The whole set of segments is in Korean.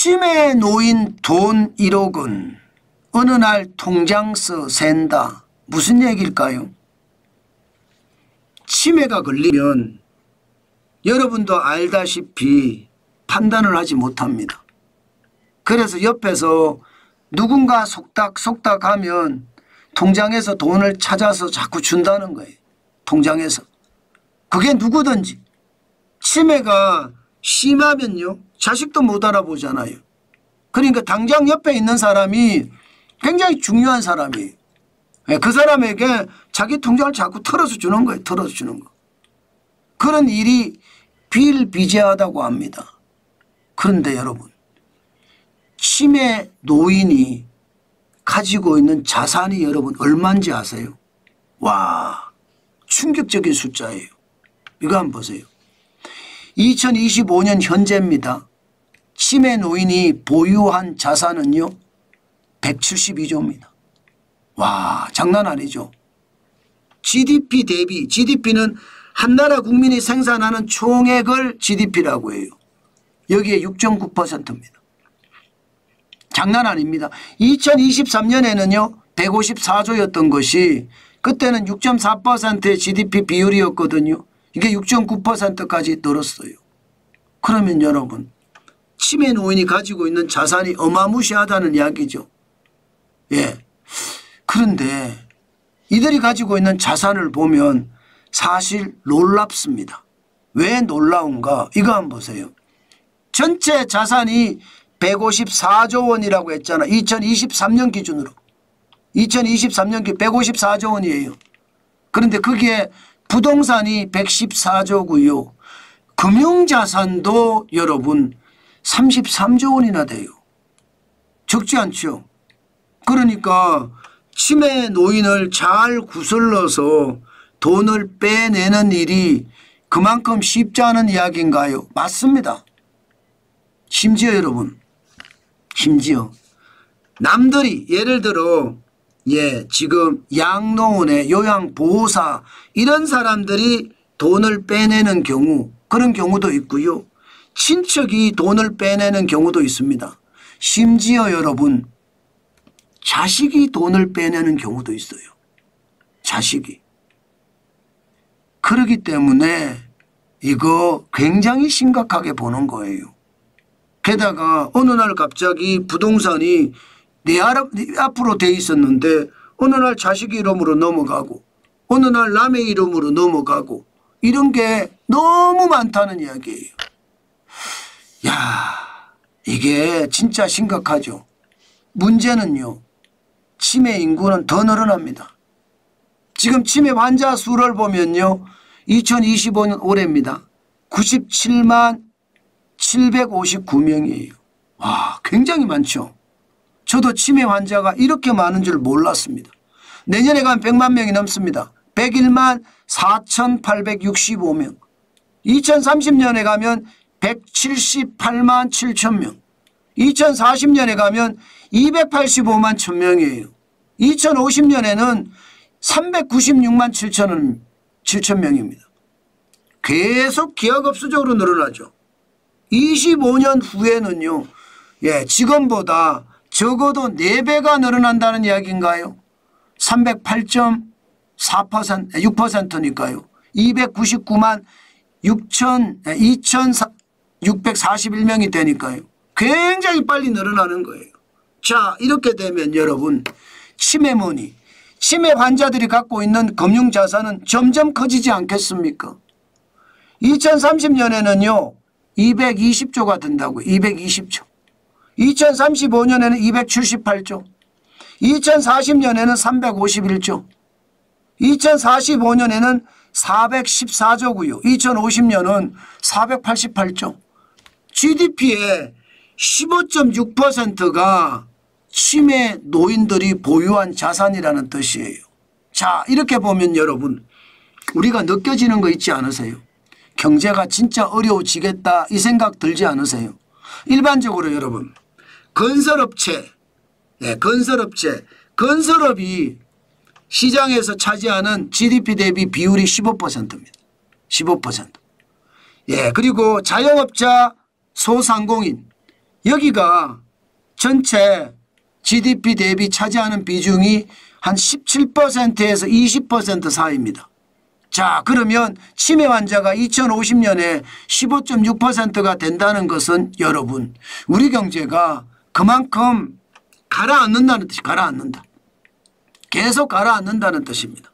치매에 놓인 돈 1억은 어느 날 통장서 샌다. 무슨 얘기일까요? 치매가 걸리면 여러분도 알다시피 판단을 하지 못합니다. 그래서 옆에서 누군가 속닥속닥 하면 통장에서 돈을 찾아서 자꾸 준다는 거예요. 통장에서. 그게 누구든지. 치매가 심하면요 자식도 못 알아보잖아요. 그러니까 당장 옆에 있는 사람이 굉장히 중요한 사람이에요. 그 사람에게 자기 통장을 자꾸 털어서 주는 거예요. 털어서 주는 거. 그런 일이 비일비재하다고 합니다. 그런데 여러분, 치매 노인이 가지고 있는 자산이 여러분 얼마인지 아세요? 와, 충격적인 숫자예요. 이거 한번 보세요. 2025년 현재입니다. 치매 노인이 보유한 자산은요 172조입니다. 와, 장난 아니죠. GDP 대비, GDP는 한 나라 국민이 생산하는 총액을 GDP라고 해요. 여기에 6.9%입니다. 장난 아닙니다. 2023년에는요 154조였던 것이 그때는 6.4%의 GDP 비율이었거든요. 이게 6.9%까지 늘었어요. 그러면 여러분, 치매 노인이 가지고 있는 자산이 어마무시하다는 이야기죠. 예. 그런데 이들이 가지고 있는 자산을 보면 사실 놀랍습니다. 왜 놀라운가? 이거 한번 보세요. 전체 자산이 154조 원이라고 했잖아. 2023년 기준으로. 2023년 기준 154조 원이에요. 그런데 거기에 부동산이 114조고요. 금융자산도 여러분 33조 원이나 돼요. 적지 않죠. 그러니까 치매 노인을 잘 구슬러서 돈을 빼내는 일이 그만큼 쉽지 않은 이야기인가요? 맞습니다. 심지어 여러분, 심지어 남들이 예를 들어 지금 양로원의 요양보호사 이런 사람들이 돈을 빼내는 경우, 그런 경우도 있고요. 친척이 돈을 빼내는 경우도 있습니다. 심지어 여러분, 자식이 돈을 빼내는 경우도 있어요. 자식이. 그렇기 때문에 이거 굉장히 심각하게 보는 거예요. 게다가 어느 날 갑자기 부동산이 내 앞으로 돼 있었는데 어느 날 자식 이름으로 넘어가고 어느 날 남의 이름으로 넘어가고 이런 게 너무 많다는 이야기예요. 야, 이게 진짜 심각하죠. 문제는요, 치매 인구는 더 늘어납니다. 지금 치매 환자 수를 보면요 2025년 올해입니다. 97만 759명이에요. 와, 굉장히 많죠. 저도 치매 환자가 이렇게 많은 줄 몰랐습니다. 내년에 가면 100만 명이 넘습니다. 101만 4,865명. 2030년에 가면 178만 7천 명. 2040년에 가면 285만 1,000명이에요. 2050년에는 396만 7천 명입니다. 계속 기하급수적으로 늘어나죠. 25년 후에는요, 지금보다 적어도 4배가 늘어난다는 이야기인가요? 308.4%, 6%니까요. 299만 2,641명이 되니까요. 굉장히 빨리 늘어나는 거예요. 자, 이렇게 되면 여러분, 치매문의, 치매 환자들이 갖고 있는 금융자산은 점점 커지지 않겠습니까? 2030년에는요 220조가 된다고요. 220조. 2035년에는 278조. 2040년에는 351조. 2045년에는 414조고요. 2050년은 488조. GDP의 15.6%가 치매 노인들이 보유한 자산이라는 뜻이에요. 자, 이렇게 보면 여러분, 우리가 느껴지는 거 있지 않으세요? 경제가 진짜 어려워지겠다 이 생각 들지 않으세요? 일반적으로 여러분, 건설업이 시장에서 차지하는 GDP 대비 비율이 15%입니다. 15%. 그리고 자영업자, 소상공인, 여기가 전체 GDP 대비 차지하는 비중이 한 17%에서 20% 사이입니다. 자, 그러면 치매 환자가 2050년에 15.6%가 된다는 것은 여러분 우리 경제가 그만큼 가라앉는다는 뜻이 가라앉는다. 계속 가라앉는다는 뜻입니다.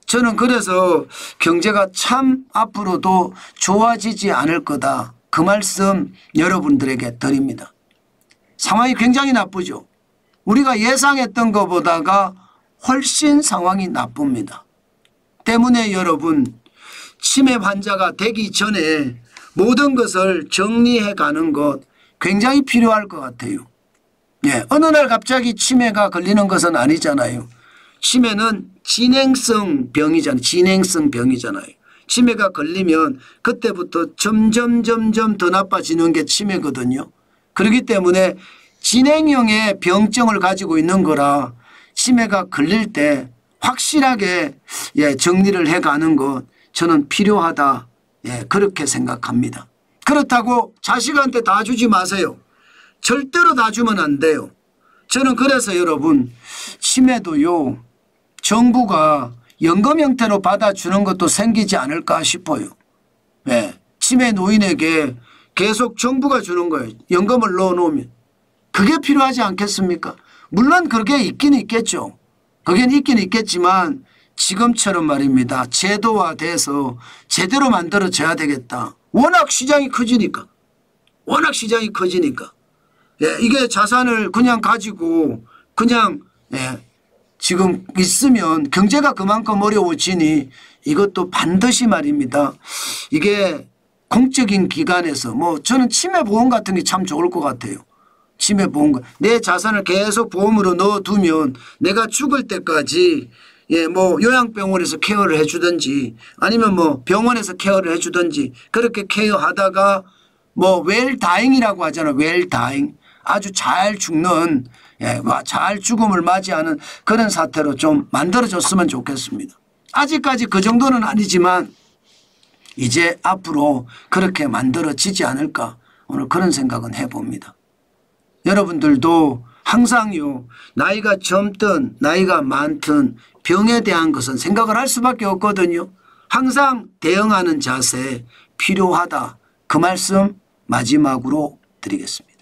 저는 그래서 경제가 참 앞으로도 좋아지지 않을 거다. 그 말씀 여러분들에게 드립니다. 상황이 굉장히 나쁘죠. 우리가 예상했던 것보다가 훨씬 상황이 나쁩니다. 때문에 여러분 치매 환자가 되기 전에 모든 것을 정리해 가는 것 굉장히 필요할 것 같아요. 예, 어느 날 갑자기 치매가 걸리는 것은 아니잖아요. 치매는 진행성 병이잖아요. 진행성 병이잖아요. 치매가 걸리면 그때부터 점점 더 나빠지는 게 치매거든요. 그렇기 때문에 진행형의 병증을 가지고 있는 거라 치매가 걸릴 때 확실하게 정리를 해가는 것 저는 필요하다. 그렇게 생각합니다. 그렇다고 자식한테 다 주지 마세요. 절대로 다 주면 안 돼요. 저는 그래서 여러분 치매도요 정부가 연금 형태로 받아주는 것도 생기지 않을까 싶어요. 치매 노인에게 계속 정부가 주는 거예요. 연금을 넣어놓으면. 그게 필요하지 않겠습니까? 물론 그게 있긴 있겠죠. 그게 있긴 있겠지만 지금처럼 말입니다. 제도화돼서 제대로 만들어져야 되겠다. 워낙 시장이 커지니까. 이게 자산을 그냥 가지고 그냥 지금 있으면 경제가 그만큼 어려워지니 이것도 반드시 말입니다. 이게 공적인 기관에서 저는 치매보험 같은 게 참 좋을 것 같아요. 치매보험. 내 자산을 계속 보험으로 넣어두면 내가 죽을 때까지 요양병원에서 케어를 해주든지 아니면 병원에서 케어를 해주든지 그렇게 케어하다가 웰다잉이라고 하잖아요. 웰다잉. 아주 잘 죽는 잘 죽음을 맞이하는 그런 사태로 좀 만들어줬으면 좋겠습니다. 아직까지 그 정도는 아니지만 이제 앞으로 그렇게 만들어지지 않을까 오늘 그런 생각은 해봅니다. 여러분들도 항상요 나이가 젊든 나이가 많든 병에 대한 것은 생각을 할 수밖에 없거든요. 항상 대응하는 자세 필요하다. 그 말씀 마지막으로 드리겠습니다.